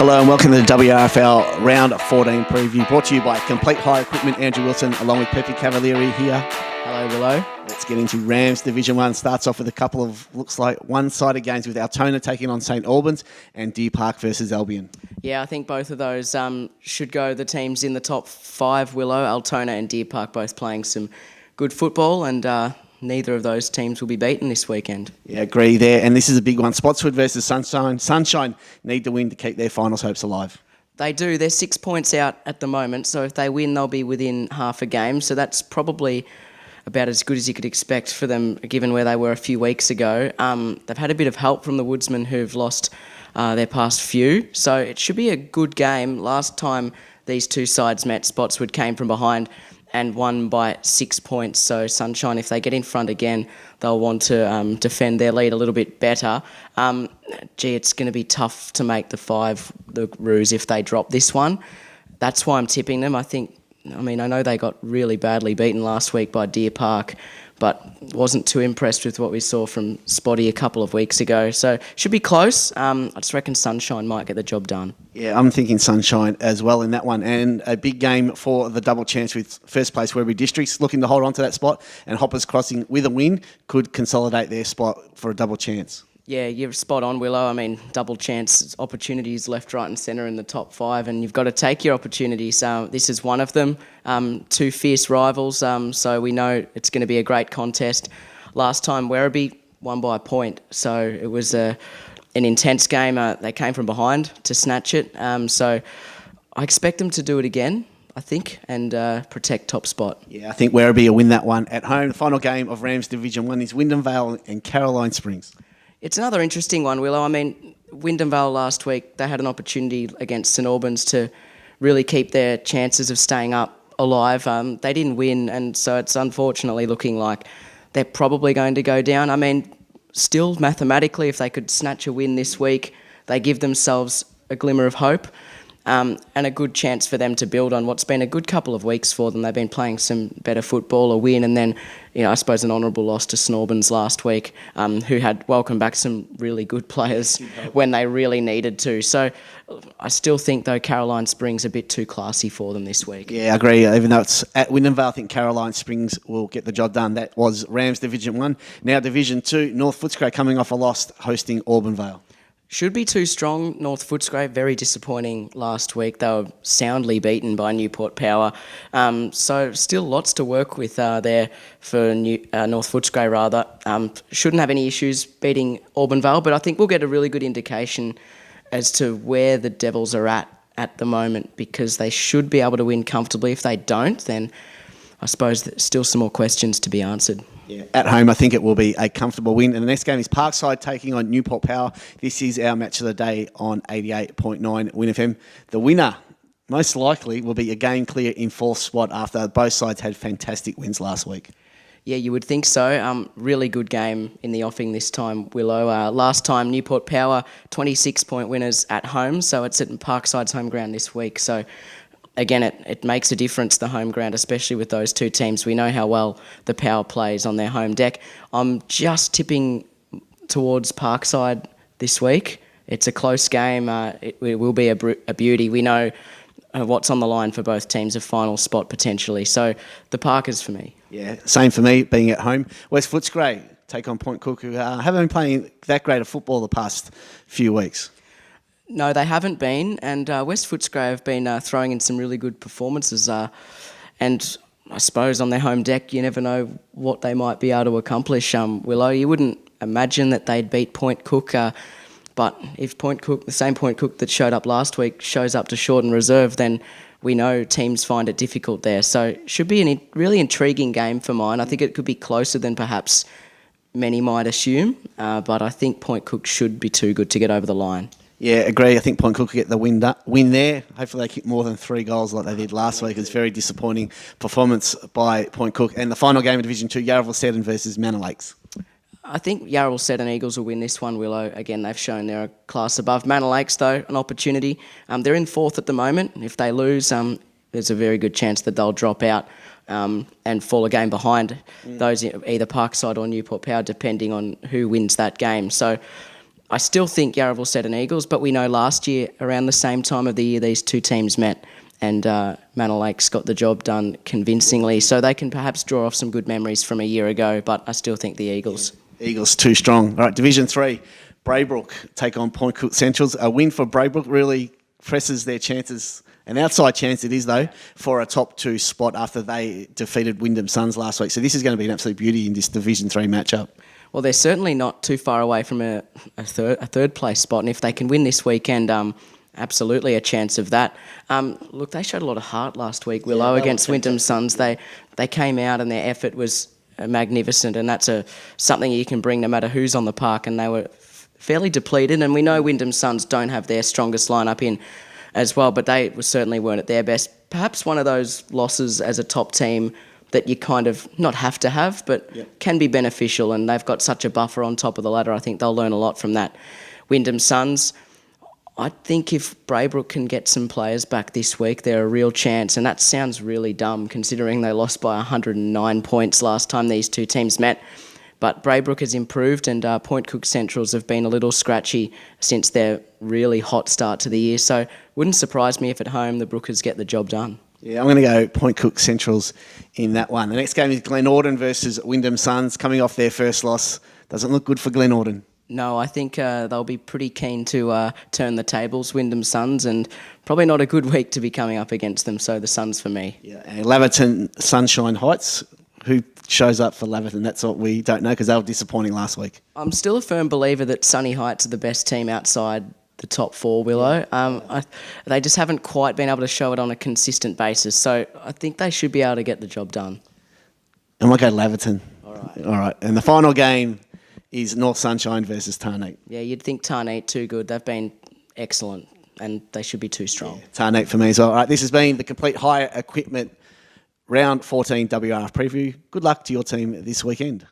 Hello and welcome to the WRFL Round 14 preview, brought to you by Complete Hire Equipment, Andrew Wilson, along with Pepe Cavalieri here. Hello, Willow. Let's get into Rams Division 1. Starts off with a couple of, looks like, one-sided games with Altona taking on St Albans and Deer Park versus Albion. Yeah, I think both of those should go the teams in the top 5, Willow. Altona and Deer Park both playing some good football, and neither of those teams will be beaten this weekend. Yeah, agree there. And this is a big one. Spotswood versus Sunshine. Sunshine need to win to keep their finals hopes alive. They do. They're 6 points out at the moment, so if they win, they'll be within half a game. So that's probably about as good as you could expect for them, given where they were a few weeks ago. They've had a bit of help from the Woodsmen, who've lost their past few. So it should be a good game. Last time these two sides met, Spotswood came from behind and won by 6 points. So Sunshine, if they get in front again, they'll want to defend their lead a little bit better. It's going to be tough to make the 5, the Roos, if they drop this one. That's why I'm tipping them. I know they got really badly beaten last week by Deer Park, but wasn't too impressed with what we saw from Spotty a couple of weeks ago. So should be close. I just reckon Sunshine might get the job done. Yeah, I'm thinking Sunshine as well in that one. And a big game for the double chance with first place Werribee Districts looking to hold on to that spot, and Hoppers Crossing with a win could consolidate their spot for a double chance. Yeah, you're spot on, Willow. Double chance opportunities left, right and centre in the top 5, and you've got to take your opportunities. This is one of them. 2 fierce rivals, so we know it's going to be a great contest. Last time, Werribee won by a point, so it was an intense game. They came from behind to snatch it, so I expect them to do it again, I think, and protect top spot. Yeah, I think Werribee will win that one at home. The final game of Rams Division 1 is Wyndham, Vale and Caroline Springs. It's another interesting one, Willow. Windham Vale last week, they had an opportunity against St Albans to really keep their chances of staying up alive. They didn't win, and so it's unfortunately looking like they're probably going to go down. Still, mathematically, if they could snatch a win this week, they give themselves a glimmer of hope. And a good chance for them to build on what's been a good couple of weeks for them. They've been playing some better football, a win, and then, I suppose an honourable loss to St Albans last week, who had welcomed back some really good players when they really needed to. So I still think, though, Caroline Springs a bit too classy for them this week. Yeah, I agree. Even though it's at Wyndham Vale, I think Caroline Springs will get the job done. That was Rams Division 1. Now Division 2, North Footscray coming off a loss, hosting Auburn Vale. Should be too strong, North Footscray. Very disappointing last week. They were soundly beaten by Newport Power. So still lots to work with there for North Footscray, rather. Shouldn't have any issues beating Auburn Vale, but I think we'll get a really good indication as to where the Devils are at the moment, because they should be able to win comfortably. If they don't, then I suppose there's still some more questions to be answered. Yeah, at home, I think it will be a comfortable win. And the next game is Parkside taking on Newport Power. This is our match of the day on 88.9 Win FM. The winner, most likely, will be a game clear in 4th spot after both sides had fantastic wins last week. Yeah, you would think so. Really good game in the offing this time, Willow. Last time, Newport Power, 26-point winners at home, so it's at Parkside's home ground this week. So again, it makes a difference, the home ground, especially with those two teams. We know how well the Power plays on their home deck. I'm just tipping towards Parkside this week. It's a close game. It will be a beauty. We know what's on the line for both teams, a final spot potentially. So the Parkers for me. Yeah, same for me, being at home. West Footscray take on Point Cook, who haven't been playing that great of football the past few weeks. No, they haven't been, and West Footscray have been throwing in some really good performances, and I suppose on their home deck, you never know what they might be able to accomplish. Willow, you wouldn't imagine that they'd beat Point Cook, but if Point Cook, the same Point Cook that showed up last week, shows up to short and reserve, then we know teams find it difficult there. So it should be a really intriguing game for mine. I think it could be closer than perhaps many might assume, but I think Point Cook should be too good to get over the line. Yeah, agree. I think Point Cook will get the win there. Hopefully they kick more than 3 goals like they did last week. It's a very disappointing performance by Point Cook. And the final game of Division 2, Yarraville Seddon versus Manor Lakes. I think Yarraville Seddon Eagles will win this one, Willow. Again, they've shown they're a class above. Manor Lakes, though, an opportunity. They're in 4th at the moment. If they lose, there's a very good chance that they'll drop out and fall a game behind those, either Parkside or Newport Power, depending on who wins that game. So I still think Yarraville set an Eagles, but we know last year, around the same time of the year, these two teams met, and Manor Lakes got the job done convincingly. So they can perhaps draw off some good memories from a year ago, but I still think the Eagles. Eagles too strong. All right, Division 3, Braybrook take on Point Cook Centrals. A win for Braybrook really presses their chances. An outside chance it is, though, for a top 2 spot after they defeated Wyndham Suns last week. So this is going to be an absolute beauty in this Division 3 matchup. Well, they're certainly not too far away from a third place spot, and if they can win this weekend, absolutely a chance of that. Look, they showed a lot of heart last week, Willow, against Wyndham Suns. They came out and their effort was magnificent, and that's something you can bring no matter who's on the park, and they were fairly depleted, and we know Wyndham Suns don't have their strongest lineup in as well, but they certainly weren't at their best. Perhaps one of those losses as a top team that you kind of not have to have, but can be beneficial, and they've got such a buffer on top of the ladder. I think they'll learn a lot from that. Wyndham Suns, I think if Braybrook can get some players back this week, they're a real chance, and that sounds really dumb considering they lost by 109 points last time these two teams met. But Braybrook has improved, and Point Cook Centrals have been a little scratchy since their really hot start to the year. So wouldn't surprise me if at home the Brookers get the job done. Yeah, I'm going to go Point Cook Centrals in that one. The next game is Norden versus Wyndham Suns, coming off their first loss. Doesn't look good for Norden. No, I think they'll be pretty keen to turn the tables, Wyndham Suns, and probably not a good week to be coming up against them, so the Suns for me. Yeah, and Levitan Sunshine Heights. Who shows up for Levitan? That's what we don't know because they were disappointing last week. I'm still a firm believer that Sunny Heights are the best team outside the top 4, Willow. They just haven't quite been able to show it on a consistent basis, so I think they should be able to get the job done. And we'll go Levitan. All right. All right. And the final game is North Sunshine versus Tarneet. Yeah, you'd think Tarneet too good. They've been excellent, and they should be too strong. Yeah, Tarneet for me as well. All right, this has been the complete hire equipment Round 14 WRF preview. Good luck to your team this weekend.